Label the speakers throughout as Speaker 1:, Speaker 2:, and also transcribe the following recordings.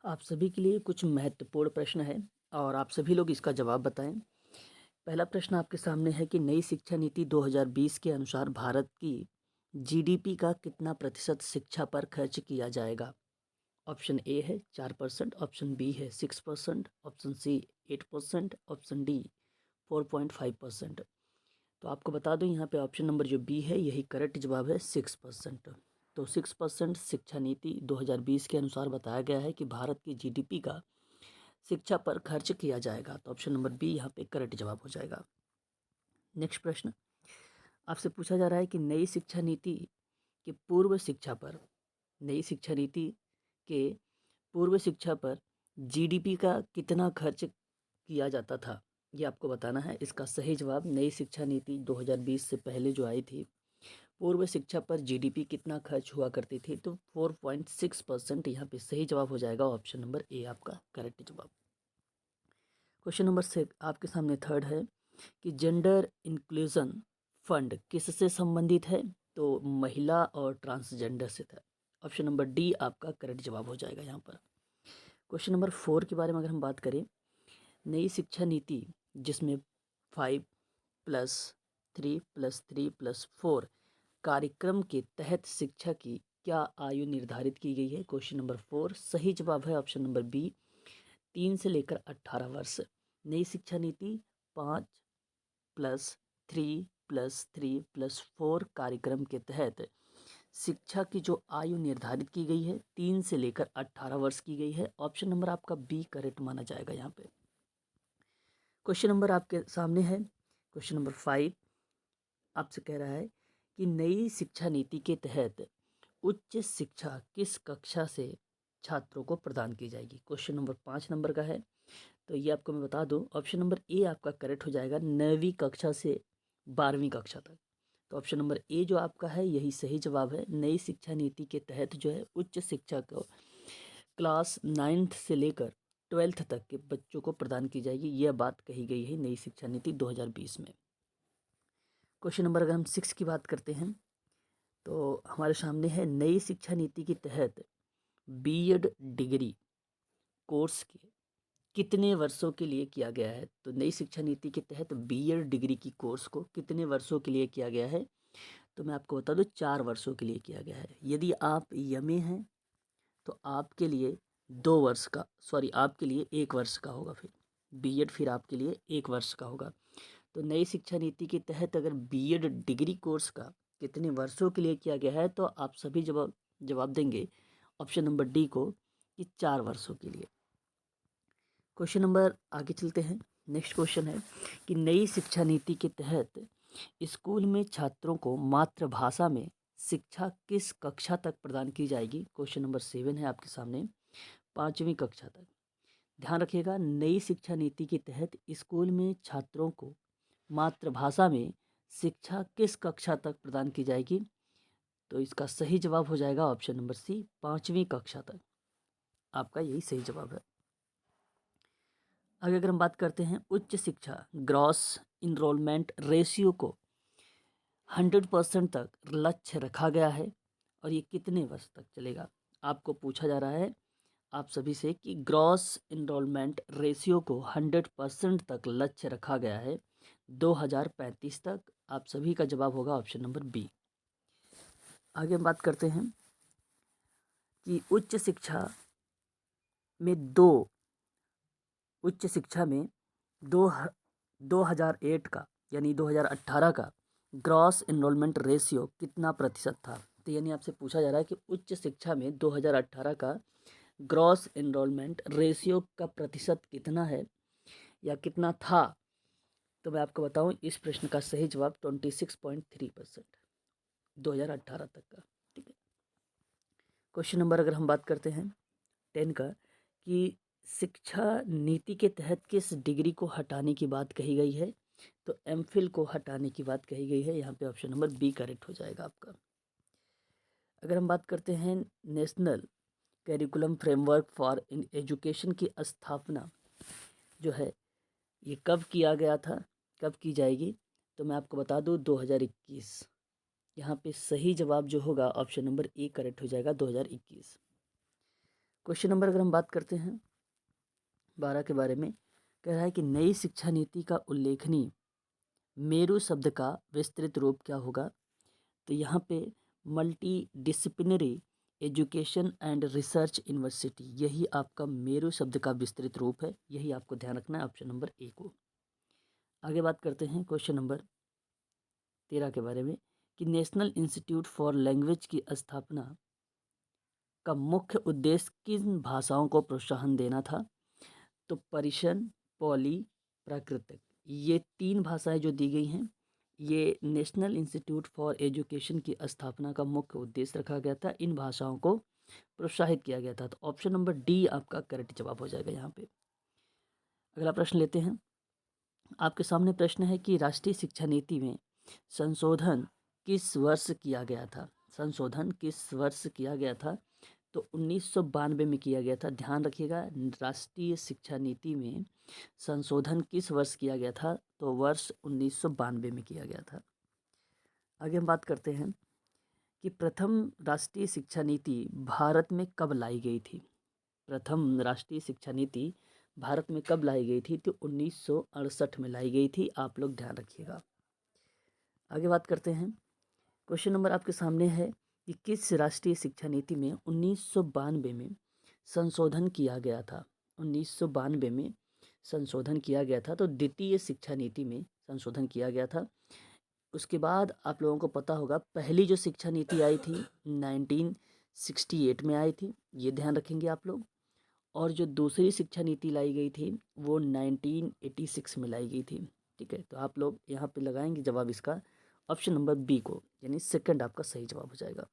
Speaker 1: आप सभी के लिए कुछ महत्वपूर्ण प्रश्न है और आप सभी लोग इसका जवाब बताएं। पहला प्रश्न आपके सामने है कि नई शिक्षा नीति 2020 के अनुसार भारत की जीडीपी का कितना प्रतिशत शिक्षा पर खर्च किया जाएगा। ऑप्शन ए है 4%, ऑप्शन बी है 6%, ऑप्शन सी 8%, ऑप्शन डी 4.5%। तो आपको बता दूं यहाँ पे ऑप्शन नंबर जो बी है यही करेक्ट जवाब है 6%। तो 6% शिक्षा नीति 2020 के अनुसार बताया गया है कि भारत की जीडीपी का शिक्षा पर खर्च किया जाएगा। तो ऑप्शन नंबर बी यहाँ पे करेक्ट जवाब हो जाएगा। नेक्स्ट प्रश्न आपसे पूछा जा रहा है कि नई शिक्षा नीति के पूर्व शिक्षा पर नई शिक्षा नीति के पूर्व शिक्षा पर जीडीपी का कितना खर्च किया जाता था, ये आपको बताना है। इसका सही जवाब नई शिक्षा नीति 2020 से पहले जो आई थी, पूर्व शिक्षा पर जीडीपी कितना खर्च हुआ करती थी, तो 4.6% यहाँ पे सही जवाब हो जाएगा। ऑप्शन नंबर ए आपका करेक्ट जवाब। क्वेश्चन नंबर 6 आपके सामने थर्ड है कि जेंडर इंक्लूजन फंड किससे संबंधित है, तो महिला और ट्रांसजेंडर से था। ऑप्शन नंबर डी आपका करेक्ट जवाब हो जाएगा यहाँ पर। क्वेश्चन नंबर 4 के बारे में अगर हम बात करें, नई शिक्षा नीति जिसमें 5+3+3+4 कार्यक्रम के तहत शिक्षा की क्या आयु निर्धारित की गई है। क्वेश्चन नंबर 4 सही जवाब है ऑप्शन नंबर बी 3 से लेकर 18 वर्ष। नई शिक्षा नीति 5+3+3+4 कार्यक्रम के तहत शिक्षा की जो आयु निर्धारित की गई है 3 से लेकर 18 वर्ष की गई है। ऑप्शन नंबर आपका बी करेक्ट माना जाएगा यहाँ पे। क्वेश्चन नंबर आपके सामने है, क्वेश्चन नंबर 5 आपसे कह रहा है कि नई शिक्षा नीति के तहत उच्च शिक्षा किस कक्षा से छात्रों को प्रदान की जाएगी। क्वेश्चन नंबर 5 नंबर का है, तो ये आपको मैं बता दूं ऑप्शन नंबर ए आपका करेक्ट हो जाएगा 9वीं कक्षा से 12वीं कक्षा तक। तो ऑप्शन नंबर ए जो आपका है यही सही जवाब है। नई शिक्षा नीति के तहत जो है उच्च शिक्षा को क्लास 9th से लेकर 12th तक के बच्चों को प्रदान की जाएगी, यह बात कही गई है नई शिक्षा नीति 2020 में। क्वेश्चन नंबर अगर हम 6 की बात करते हैं तो हमारे सामने है नई शिक्षा नीति के तहत बीएड डिग्री कोर्स के कितने वर्षों के लिए किया गया है। तो नई शिक्षा नीति के तहत बीएड डिग्री की कोर्स को कितने वर्षों के लिए किया गया है, तो मैं आपको बता दूं 4 वर्षों के लिए किया गया है। यदि आप एमए हैं तो आपके लिए 2 वर्ष का आपके लिए 1 वर्ष का होगा, फिर बीएड फिर आपके लिए 1 वर्ष का होगा। तो नई शिक्षा नीति के तहत अगर बीएड डिग्री कोर्स का कितने वर्षों के लिए किया गया है, तो आप सभी जवाब देंगे ऑप्शन नंबर डी को कि 4 वर्षों के लिए। क्वेश्चन नंबर आगे चलते हैं। नेक्स्ट क्वेश्चन है कि नई शिक्षा नीति के तहत स्कूल में छात्रों को मातृभाषा में शिक्षा किस कक्षा तक प्रदान की जाएगी। क्वेश्चन नंबर 7 है आपके सामने, 5वीं कक्षा तक। ध्यान रखिएगा, नई शिक्षा नीति के तहत स्कूल में छात्रों को मातृभाषा में शिक्षा किस कक्षा तक प्रदान की जाएगी, तो इसका सही जवाब हो जाएगा ऑप्शन नंबर सी 5वीं कक्षा तक। आपका यही सही जवाब है। आगे अगर हम बात करते हैं उच्च शिक्षा ग्रॉस इनरोलमेंट रेशियो को 100% तक लक्ष्य रखा गया है और ये कितने वर्ष तक चलेगा। आपको पूछा जा रहा है आप सभी से कि ग्रॉस इनरोलमेंट रेशियो को 100% तक लक्ष्य रखा गया है 2035 तक। आप सभी का जवाब होगा ऑप्शन नंबर बी। आगे हम बात करते हैं कि उच्च शिक्षा में 2008 का यानी 2018 का ग्रॉस इनरोलमेंट रेशियो कितना प्रतिशत था। तो यानी आपसे पूछा जा रहा है कि उच्च शिक्षा में 2018 का ग्रॉस इनरोलमेंट रेशियो का प्रतिशत कितना है या कितना था। तो मैं आपको बताऊं इस प्रश्न का सही जवाब 26.3% 2018 तक का। ठीक है। क्वेश्चन नंबर अगर हम बात करते हैं 10 का कि शिक्षा नीति के तहत किस डिग्री को हटाने की बात कही गई है, तो एमफिल को हटाने की बात कही गई है। यहाँ पे ऑप्शन नंबर बी करेक्ट हो जाएगा आपका। अगर हम बात करते हैं national curriculum framework for in education की स्थापना जो है ये कब किया गया था, कब की जाएगी, तो मैं आपको बता दूं 2021। यहाँ पे सही जवाब जो होगा ऑप्शन नंबर ए करेक्ट हो जाएगा 2021। क्वेश्चन नंबर अगर हम बात करते हैं 12 के बारे में, कह रहा है कि नई शिक्षा नीति का उल्लेखनीय मेरू शब्द का विस्तृत रूप क्या होगा। तो यहाँ पे multi disciplinary education and research university, यही आपका मेरू शब्द का विस्तृत रूप है, यही आपको ध्यान रखना है ऑप्शन नंबर ए को। आगे बात करते हैं क्वेश्चन नंबर 13 के बारे में कि नेशनल इंस्टीट्यूट फॉर लैंग्वेज की स्थापना का मुख्य उद्देश्य किन भाषाओं को प्रोत्साहन देना था। तो पर्शियन, पॉली, प्राकृतिक, ये 3 भाषाएं जो दी गई हैं, ये नेशनल इंस्टीट्यूट फॉर एजुकेशन की स्थापना का मुख्य उद्देश्य रखा गया था, इन भाषाओं को प्रोत्साहित किया गया था। तो ऑप्शन नंबर डी आपका करेक्ट जवाब हो जाएगा यहाँ पे। अगला प्रश्न लेते हैं। आपके सामने प्रश्न है कि राष्ट्रीय शिक्षा नीति में संशोधन किस वर्ष किया गया था। संशोधन किस वर्ष किया गया था। तो 1992 में किया गया था। ध्यान रखिएगा, राष्ट्रीय शिक्षा नीति में संशोधन किस वर्ष किया गया था। तो वर्ष 1992 में किया गया था। आगे हम बात करते हैं कि प्रथम राष्ट्रीय शिक्षा नीति भारत में कब लाई गई थी। प्रथम राष्ट्रीय शिक्षा नीति भारत में कब लाई गई थी। तो 1968 में लाई गई थी, आप लोग ध्यान रखिएगा। आगे बात करते हैं। क्वेश्चन नंबर आपके सामने है कि किस राष्ट्रीय शिक्षा नीति में 1992 में संशोधन किया गया था। 1992 में संशोधन किया गया था, तो द्वितीय शिक्षा नीति में संशोधन किया गया था। उसके बाद आप लोगों को पता होगा पहली जो शिक्षा नीति आई थी 1968 में आई थी, ये ध्यान रखेंगे आप लोग। और जो दूसरी शिक्षा नीति लाई गई थी वो 1986 में लाई गई थी। ठीक है, तो आप लोग यहाँ पे लगाएंगे जवाब इसका ऑप्शन नंबर बी को, यानी सेकंड आपका सही जवाब हो जाएगा।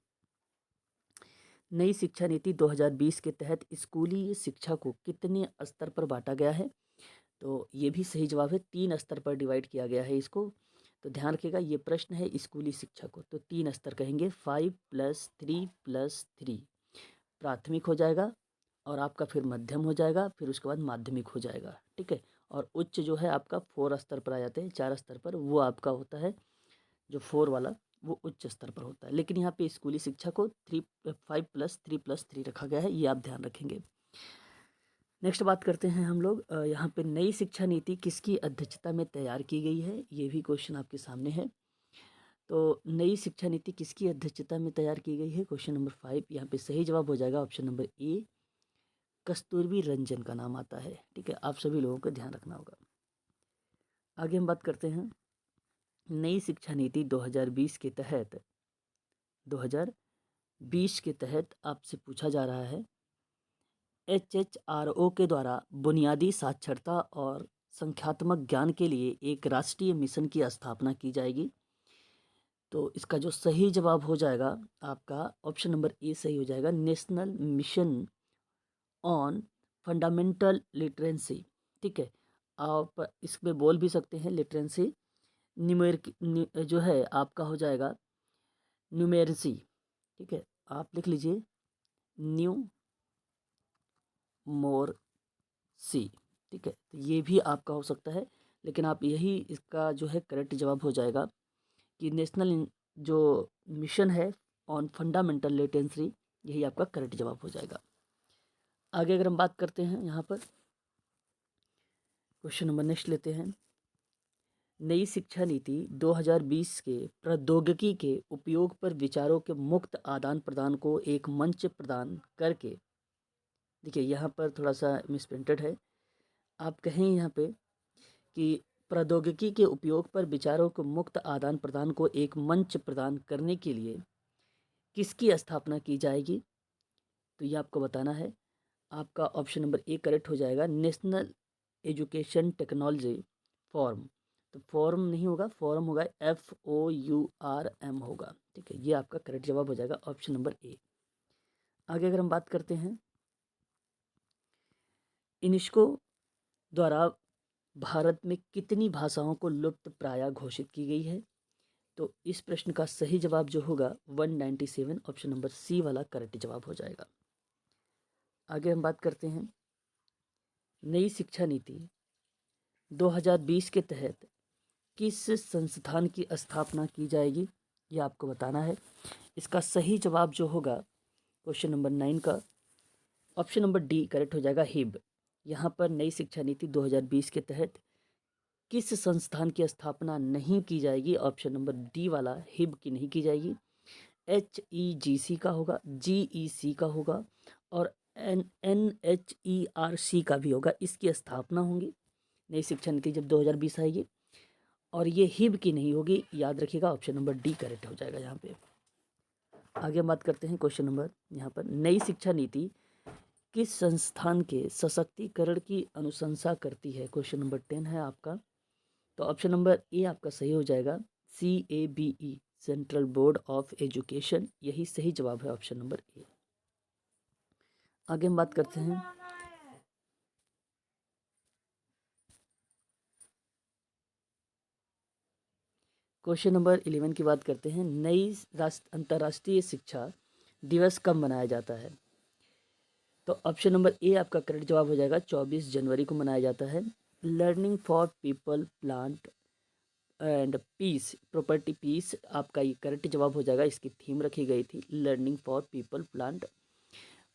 Speaker 1: नई शिक्षा नीति 2020 के तहत स्कूली शिक्षा को कितने स्तर पर बांटा गया है। तो ये भी सही जवाब है, 3 स्तर पर डिवाइड किया गया है इसको। तो ध्यान रखिएगा, ये प्रश्न है स्कूली शिक्षा को, तो 3 स्तर कहेंगे, 5+3+3 प्राथमिक हो जाएगा, और आपका फिर मध्यम हो जाएगा, फिर उसके बाद माध्यमिक हो जाएगा। ठीक है, और उच्च जो है आपका 4 स्तर पर आ जाते हैं, 4 स्तर पर, वो आपका होता है जो 4 वाला, वो उच्च स्तर पर होता है। लेकिन यहाँ पे स्कूली शिक्षा को 5+3+3 रखा गया है, ये आप ध्यान रखेंगे। नेक्स्ट बात करते हैं हम लोग, यहाँ पे नई शिक्षा नीति किसकी अध्यक्षता में तैयार की गई है, ये भी क्वेश्चन आपके सामने है। तो नई शिक्षा नीति किसकी अध्यक्षता में तैयार की गई है, क्वेश्चन नंबर 5, यहाँ पे सही जवाब हो जाएगा ऑप्शन नंबर ए, कस्तूरबी रंजन का नाम आता है। ठीक है, आप सभी लोगों को ध्यान रखना होगा। आगे हम बात करते हैं नई शिक्षा नीति 2020 के तहत आपसे पूछा जा रहा है HHRO के द्वारा बुनियादी साक्षरता और संख्यात्मक ज्ञान के लिए एक राष्ट्रीय मिशन की स्थापना की जाएगी। तो इसका जो सही जवाब हो जाएगा आपका ऑप्शन नंबर ए सही हो जाएगा, national mission on fundamental literacy. ठीक है, आप इसमें बोल भी सकते हैं लिटरेंसी, न्यूमेरिक जो है आपका हो जाएगा न्यूमेरेसी। ठीक है, आप लिख लीजिए न्यू मोर सी। ठीक है, तो ये भी आपका हो सकता है, लेकिन आप यही इसका जो है करेक्ट जवाब हो जाएगा कि नेशनल जो मिशन है ऑन फंडामेंटल लिटरेंसी, यही आपका करेक्ट जवाब हो जाएगा। आगे अगर हम बात करते हैं यहाँ पर क्वेश्चन नंबर नेक्स्ट लेते हैं। नई शिक्षा नीति 2020 के प्रौद्योगिकी के उपयोग पर विचारों के मुक्त आदान प्रदान को एक मंच प्रदान करके, देखिए यहाँ पर थोड़ा सा मिसप्रिंटेड है, आप कहें यहाँ पे कि प्रौद्योगिकी के उपयोग पर विचारों के मुक्त आदान प्रदान को एक मंच प्रदान करने के लिए किसकी स्थापना की जाएगी। तो ये आपको बताना है। आपका ऑप्शन नंबर ए करेक्ट हो जाएगा, नेशनल एजुकेशन टेक्नोलॉजी फॉर्म। तो फॉर्म नहीं होगा, फॉर्म होगा FOURM होगा। ठीक है, ये आपका करेक्ट जवाब हो जाएगा ऑप्शन नंबर ए। आगे अगर हम बात करते हैं यूनेस्को द्वारा भारत में कितनी भाषाओं को लुप्त प्राय घोषित की गई है। तो इस प्रश्न का सही जवाब जो होगा 197, ऑप्शन नंबर सी वाला करेक्ट जवाब हो जाएगा। आगे हम बात करते हैं नई शिक्षा नीति 2020 के तहत किस संस्थान की स्थापना की जाएगी, ये आपको बताना है। इसका सही जवाब जो होगा क्वेश्चन नंबर 9 का ऑप्शन नंबर डी करेक्ट हो जाएगा, हिब। यहाँ पर नई शिक्षा नीति 2020 के तहत किस संस्थान की स्थापना नहीं की जाएगी? ऑप्शन नंबर डी वाला हिब की नहीं की जाएगी। HEGC का होगा, GEC का होगा और NHERC का भी होगा। इसकी स्थापना होंगी नई शिक्षा नीति जब 2020 आएगी, और ये हिब की नहीं होगी। याद रखिएगा, ऑप्शन नंबर डी करेक्ट हो जाएगा यहाँ पे। आगे बात करते हैं क्वेश्चन नंबर, यहाँ पर नई शिक्षा नीति किस संस्थान के सशक्तिकरण की अनुशंसा करती है? क्वेश्चन नंबर 10 है आपका। तो ऑप्शन नंबर ए आपका सही हो जाएगा, CABE, central board of education. यही सही जवाब है, ऑप्शन नंबर ए। आगे हम बात करते हैं क्वेश्चन नंबर 11 की बात करते हैं। नई अंतर्राष्ट्रीय शिक्षा दिवस कब मनाया जाता है? तो ऑप्शन नंबर ए आपका करेक्ट जवाब हो जाएगा, 24 जनवरी को मनाया जाता है। Learning for people, plant and peace, property peace आपका ये करेक्ट जवाब हो जाएगा। इसकी थीम रखी गई थी learning for people, plant,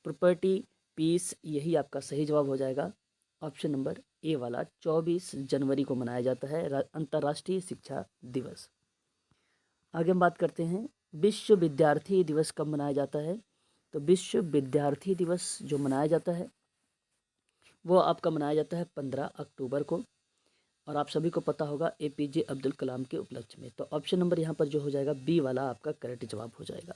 Speaker 1: property, peace. यही आपका सही जवाब हो जाएगा, ऑप्शन नंबर ए वाला। 24 जनवरी को मनाया जाता है अंतर्राष्ट्रीय शिक्षा दिवस। आगे हम बात करते हैं विश्व विद्यार्थी दिवस कब मनाया जाता है? तो विश्व विद्यार्थी दिवस जो मनाया जाता है वो आपका मनाया जाता है 15 अक्टूबर को, और आप सभी को पता होगा APJ अब्दुल कलाम के उपलक्ष्य में। तो ऑप्शन नंबर यहाँ पर जो हो जाएगा बी वाला आपका करेक्ट जवाब हो जाएगा।